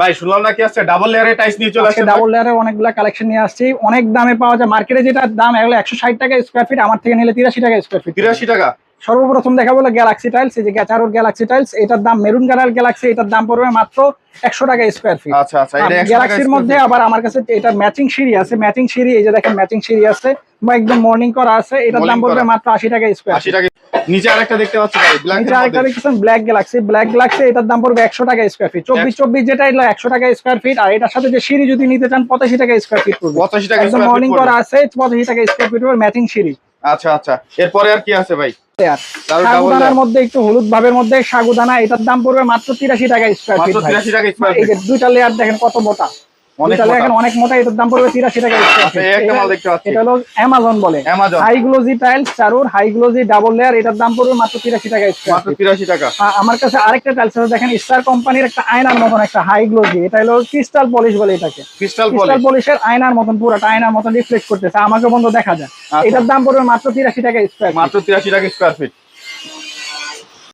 ভাই শুনলাম নাকি আজকে ডাবল লেয়ারের টাইলস নিয়ে চলে আসছে। ডাবল লেয়ারের অনেকগুলা কালেকশন নিয়ে আসছি, অনেক দামে পাওয়া যায়। মার্কেটে যেটা দাম এগুলো 160 টাকা স্কয়ার ফিট, আমার থেকে নিলে 83 টাকা স্কয়ার ফিট। 83 টাকা। সর্বপ্রথম দেখাবো গ্যালাক্সি টাইলস, এই যে গ্যাচারোর গ্যালাক্সি টাইলস, এটার দাম মেরুন কালার গ্যালাক্সি, এটার দাম পড়বে মাত্র 100 টাকা স্কয়ার ফিট। আচ্ছা আচ্ছা, এটা 100 টাকা গ্যালাক্সির মধ্যে আবার আমার কাছে এটা ম্যাচিং সিঁড়ি আছে, ম্যাচিং সিঁড়ি, এই যে দেখেন ম্যাচিং সিঁড়ি আছে বা একদম মর্নিং করা আছে, এটার দাম পড়বে মাত্র 80 টাকা স্কয়ার ফিট। 80 টাকা। নিচে আরেকটা দেখতে পাচ্ছি ভাই, ব্ল্যাক নিচে আরেকটা দেখছেন ব্ল্যাক গ্যালাক্সি, ব্ল্যাক গ্যালাক্সি, এটার দাম পড়বে 100 টাকা স্কয়ার ফিট। 24 যেটা এলো 100 টাকা স্কয়ার ফিট, আর এটার সাথে যে সিঁড়ি যদি নিতে চান 85 টাকা স্কয়ার ফিট পড়বে। 85 টাকা একদম মর্নিং করা আছে, 85 টাকা স্কয়ার ফিট পড়বে ম্যাচিং সিঁড়ি। আচ্ছা আচ্ছা, এরপরে আর কি আছে ভাই? সাগুদানার মধ্যে একটু হলুদ ভাবের মধ্যে সাগুদানা, এটার দাম পড়বে মাত্র 83 টাকা স্কয়ার ফিট। 83 টাকা স্কয়ার এই ফিট। যে দুইটা লেয়ার দেখেন কত মোটা, অনেক মোটা, এটার দাম পড়বে 83 টাকা স্কয়ার ফিট। এটা হলো অ্যামাজন বলে, হাই গ্লোজি টাইলস চারুর, হাই গ্লোজি ডাবল লেয়ার, এটার দাম পড়বে মাত্র 83 টাকা স্কয়ার ফিট। 83 টাকা। আমার কাছে আরেকটা টাইলস আছে দেখেন, স্টার কোম্পানির একটা আয়নার মতন একটা হাই গ্লোজি, এটা হলো ক্রিস্টাল পলিশ বলে এটাকে। ক্রিস্টাল পলিশের আয়নার মতন, পুরোটা আয়নার মতন রিফ্লেক্ট করতেছে, আমাকে বন্ধ দেখা যায়। এটার দাম পড়বে মাত্র 83 টাকা স্কয়ার ফিট। মাত্র 83 টাকা স্কয়ার ফিট।